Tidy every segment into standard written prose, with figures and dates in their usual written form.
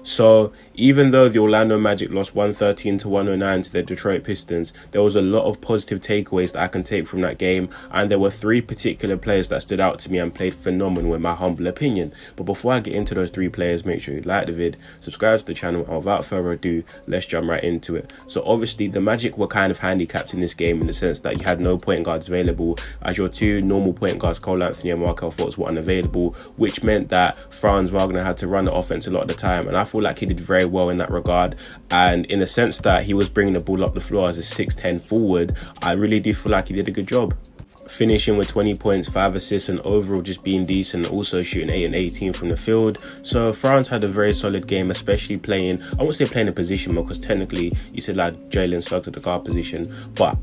So even though the Orlando Magic lost 113 to 109 to the Detroit Pistons, there was a lot of positive takeaways that I can take from that game, and there were 3 particular players that stood out to me and played phenomenal in my humble opinion. But before I get into those 3 players, make sure you like the vid, subscribe to the channel, and without further ado, let's jump right into it. So obviously the Magic were kind of handicapped in this game in the sense that you had no point guards available, as your 2 normal point guards, Cole Anthony and Markelle Fultz, were unavailable, which meant that Franz Wagner had to run the offense a lot of the time, and I feel like he did very well in that regard. And in the sense that he was bringing the ball up the floor as a 6'10" forward, I really do feel like he did a good job, finishing with 20 points, 5 assists, and overall just being decent, also shooting 8 and 18 from the field. So Franz had a very solid game, especially playing, I won't say playing a position because technically you said like Jalen Suggs at the guard position, but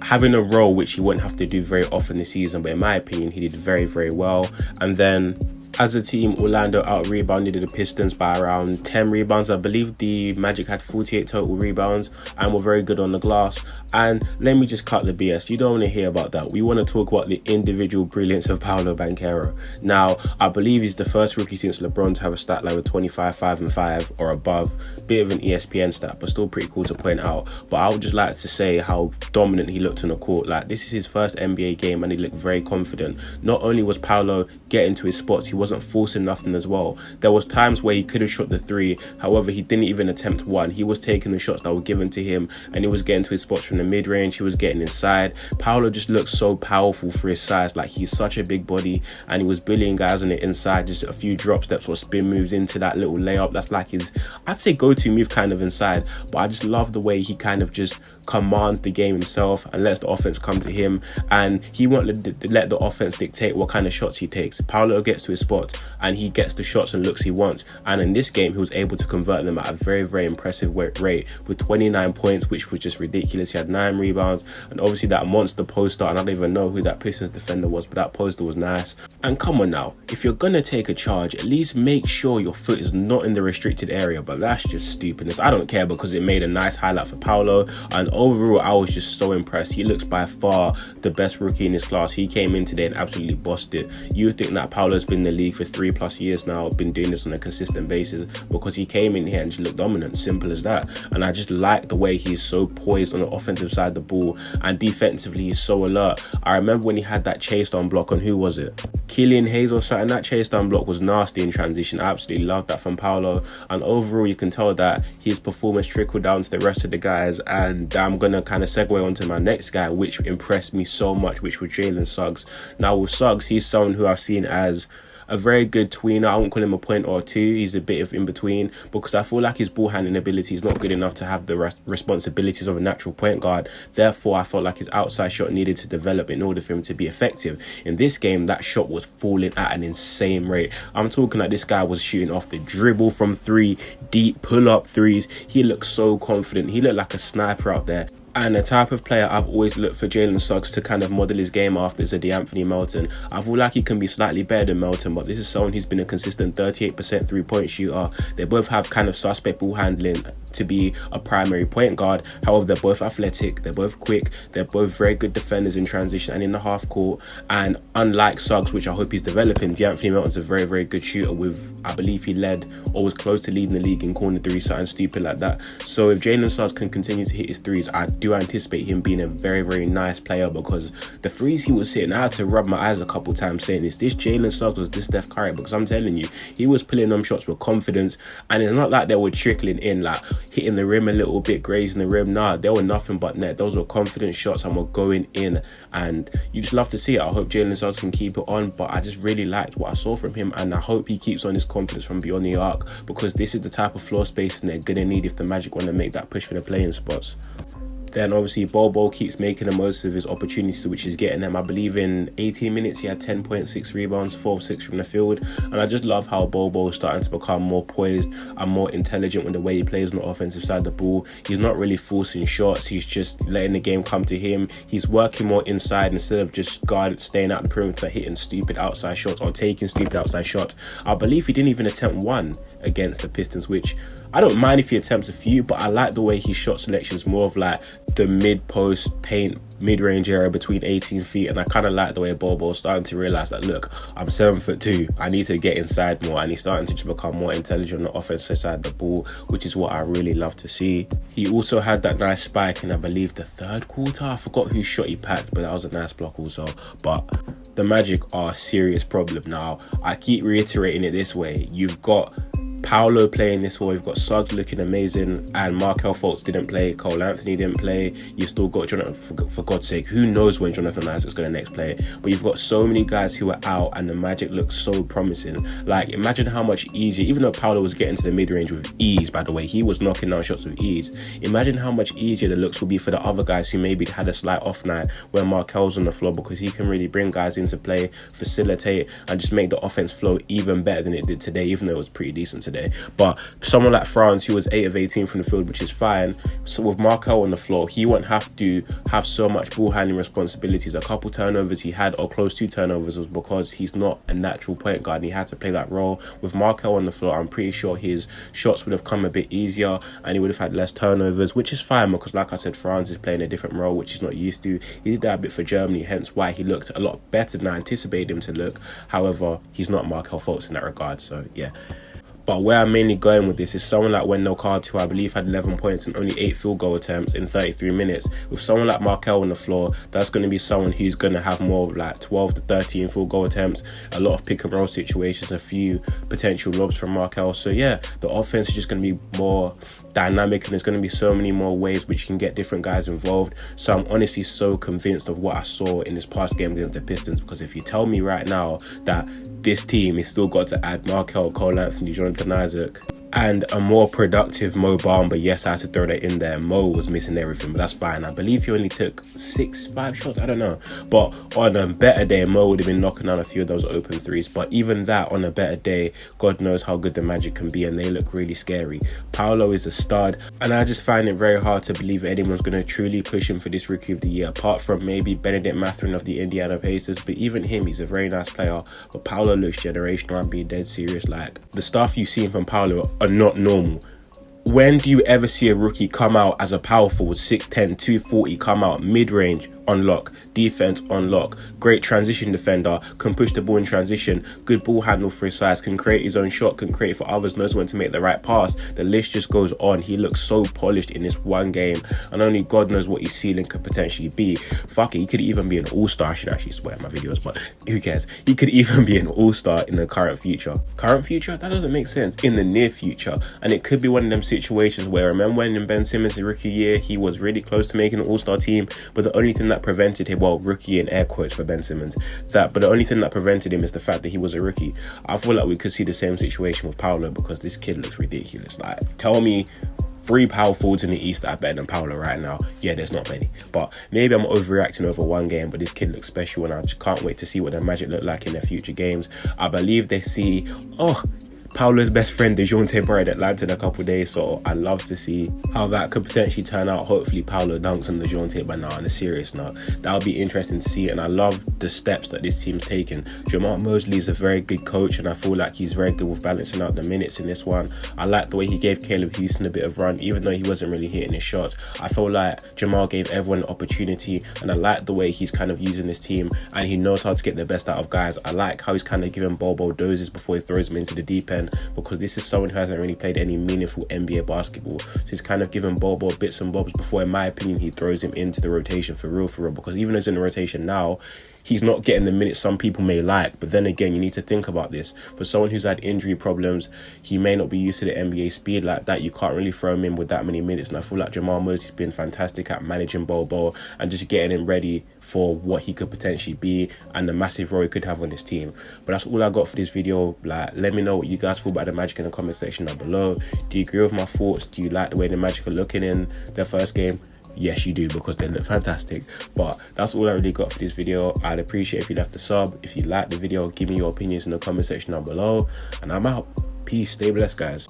having a role which he wouldn't have to do very often this season. But in my opinion, he did very, very well. And then as a team, Orlando out-rebounded the Pistons by around 10 rebounds. I believe the Magic had 48 total rebounds and were very good on the glass. And let me just cut the BS. You don't want to hear about that. We want to talk about the individual brilliance of Paolo Banchero. Now, I believe he's the first rookie since LeBron to have a stat line with 25, 5 and 5 or above. Bit of an ESPN stat, but still pretty cool to point out. But I would just like to say how dominant he looked on the court. Like, this is his first NBA game and he looked very confident. Not only was Paolo getting to his spots, he wasn't forcing nothing as well. There was times where he could have shot the 3, however he didn't even attempt one. He was taking the shots that were given to him and he was getting to his spots from the mid-range. He was getting inside. Paolo just looks so powerful for his size. Like, he's such a big body and he was bullying guys on the inside, just a few drop steps or spin moves into that little layup. That's like his, I'd say, go-to move kind of inside. But I just love the way he kind of just commands the game himself and lets the offense come to him, and he won't let the offense dictate what kind of shots he takes. Paolo gets to his spot and he gets the shots and looks he wants, and in this game he was able to convert them at a very, very impressive rate with 29 points, which was just ridiculous. He had 9 rebounds, and obviously that monster poster, and I don't even know who that Pistons defender was, but that poster was nice. And come on now, if you're gonna take a charge, at least make sure your foot is not in the restricted area. But that's just stupidness. I don't care, because it made a nice highlight for Paolo, and overall I was just so impressed. He looks by far the best rookie in his class. He came in today and absolutely bossed it. You would think that Paolo's been in the league for 3+ years now, been doing this on a consistent basis, because he came in here and just looked dominant, simple as that. And I just like the way he's so poised on the offensive side of the ball, and defensively he's so alert. I remember when he had that chase down block on, who was it? Killian Hayes or something. That chase down block was nasty in transition. I absolutely loved that from Paolo, and overall you can tell that his performance trickled down to the rest of the guys. And I'm gonna kind of segue on to my next guy, which impressed me so much, which was Jalen Suggs. Now with Suggs, he's someone who I've seen as a very good tweener. I won't call him a point or two. He's a bit of in between, because I feel like his ball handling ability is not good enough to have the responsibilities of a natural point guard. Therefore, I felt like his outside shot needed to develop in order for him to be effective. In this game, that shot was falling at an insane rate. I'm talking like this guy was shooting off the dribble from 3, deep pull-up threes. He looked so confident. He looked like a sniper out there. And the type of player I've always looked for Jalen Suggs to kind of model his game after is a DeAnthony Melton. I feel like he can be slightly better than Melton, but this is someone who's been a consistent 38% three-point shooter. They both have kind of suspect ball handling to be a primary point guard. However, they're both athletic, they're both quick, they're both very good defenders in transition and in the half court. And unlike Suggs, which I hope he's developing, DeAnthony Melton's a very, very good shooter with, I believe he led or was close to leading the league in corner 3, something stupid like that. So if Jalen Suggs can continue to hit his threes, I do anticipate him being a very, very nice player, because the threes he was hitting, I had to rub my eyes a couple times saying this Jalen Suggs was this Steph Curry, because I'm telling you, he was pulling them shots with confidence, and it's not like they were trickling in, like hitting the rim a little bit, grazing the rim. Nah, they were nothing but net. Those were confident shots and were going in, and you just love to see it. I hope Jalen Suggs can keep it on, but I just really liked what I saw from him, and I hope he keeps on his confidence from beyond the arc, because this is the type of floor spacing they're gonna need if the Magic want to make that push for the playing spots. Then obviously Bobo keeps making the most of his opportunities, which is getting them. I believe in 18 minutes he had 10.6 rebounds, 4 of 6 from the field, and I just love how Bobo is starting to become more poised and more intelligent with the way he plays on the offensive side of the ball. He's not really forcing shots, he's just letting the game come to him. He's working more inside instead of just staying out the perimeter, hitting stupid outside shots or taking stupid outside shots. I believe he didn't even attempt one against the Pistons, which I don't mind if he attempts a few, but I like the way his shot selection is more of like the mid-post paint mid-range area between 18 feet, and I kind of like the way Bobo's starting to realize that, look, I'm 7'2", I need to get inside more, and he's starting to just become more intelligent on the offensive side of the ball, which is what I really love to see. He also had that nice spike in, I believe, the third quarter. I forgot whose shot he packed, but that was a nice block also. But the Magic are a serious problem now. I keep reiterating it this way. You've got Paolo playing this way, you've got Suggs looking amazing, and Markel Fultz didn't play, Cole Anthony didn't play. You've still got Jonathan, for God's sake, who knows when Jonathan Isaac's going to next play, but you've got so many guys who are out, and the Magic looks so promising. Like, imagine how much easier, even though Paolo was getting to the mid-range with ease, by the way, he was knocking down shots with ease, imagine how much easier the looks will be for the other guys who maybe had a slight off night when Markel's on the floor, because he can really bring guys into play, facilitate, and just make the offense flow even better than it did today, even though it was pretty decent today. But someone like France, who was 8 of 18 from the field, which is fine. So with Markel on the floor, he won't have to have so much ball handling responsibilities. A couple turnovers he had, or close to turnovers, was because he's not a natural point guard and he had to play that role. With Markel on the floor, I'm pretty sure his shots would have come a bit easier and he would have had less turnovers, which is fine because, like I said, France is playing a different role, which he's not used to. He did that a bit for Germany, hence why he looked a lot better than I anticipated him to look. However, he's not Markel Fultz in that regard, so yeah. But where I'm mainly going with this is someone like Wendell Carter, who I believe had 11 points and only 8 field goal attempts in 33 minutes. With someone like Markel on the floor, that's going to be someone who's going to have more of like 12 to 13 field goal attempts, a lot of pick and roll situations, a few potential lobs from Markel. So yeah, the offense is just going to be more dynamic, and there's going to be so many more ways which you can get different guys involved. So I'm honestly so convinced of what I saw in this past game against the Pistons, because if you tell me right now that this team has still got to add Markel, Cole Anthony, Jonathan Isaac, and a more productive Mo Bamba, yes, I had to throw that in there. Mo was missing everything, but that's fine. I believe he only took 5 shots, I don't know. But on a better day, Mo would have been knocking down a few of those open threes. But even that, on a better day, God knows how good the Magic can be, and they look really scary. Paolo is a stud, and I just find it very hard to believe anyone's going to truly push him for this Rookie of the Year, apart from maybe Benedict Mathurin of the Indiana Pacers. But even him, he's a very nice player. But Paolo looks generational. I'm being dead serious. Like, the stuff you've seen from Paolo are not normal. When do you ever see a rookie come out as a power forward, 6'10", 240, come out mid-range, on lock, defense on lock, great transition defender, can push the ball in transition, good ball handle for his size, can create his own shot, can create for others, knows when to make the right pass. The list just goes on. He looks so polished in this one game, and only God knows what his ceiling could potentially be. Fuck it, he could even be an all-star. I should actually swear in my videos, but who cares? He could even be an all-star in the current future. Current future? That doesn't make sense. In the near future. And it could be one of them situations where, remember when in Ben Simmons' rookie year, he was really close to making an all-star team, but the only thing that prevented him, well, rookie in air quotes for Ben Simmons, but the only thing that prevented him is the fact that he was a rookie. I feel like we could see the same situation with Paolo, because this kid looks ridiculous. Like, tell me 3 power forwards in the East that are better than Paolo right now. Yeah, there's not many, but maybe I'm overreacting over one game, but this kid looks special, and I just can't wait to see what the Magic look like in their future games. I believe they see, Paolo's best friend DeJounte Murray at Atlanta in a couple of days, so I'd love to see how that could potentially turn out. Hopefully Paolo dunks on DeJounte, but now on a serious note, that'll be interesting to see. And I love the steps that this team's taken. Jamal Mosley is a very good coach, and I feel like he's very good with balancing out the minutes in this one. I like the way he gave Caleb Houston a bit of run, even though he wasn't really hitting his shots. I feel like Jamal gave everyone an opportunity, and I like the way he's kind of using this team, and he knows how to get the best out of guys. I like how he's kind of giving Bobo doses before he throws him into the deep end, because this is someone who hasn't really played any meaningful NBA basketball. So he's kind of giving Bobo bits and bobs before, in my opinion, he throws him into the rotation for real, because even though he's in the rotation now, he's not getting the minutes some people may like. But then again, you need to think about this. For someone who's had injury problems, he may not be used to the NBA speed like that. You can't really throw him in with that many minutes. And I feel like Jamal Mosley's been fantastic at managing Bobo and just getting him ready for what he could potentially be and the massive role he could have on this team. But that's all I got for this video. Like, let me know what you guys feel about the Magic in the comment section down below. Do you agree with my thoughts? Do you like the way the Magic are looking in their first game? Yes, you do, because they look fantastic. But that's all I really got for this video. I'd appreciate if you left a sub. If you liked the video, give me your opinions in the comment section down below. And I'm out. Peace. Stay blessed, guys.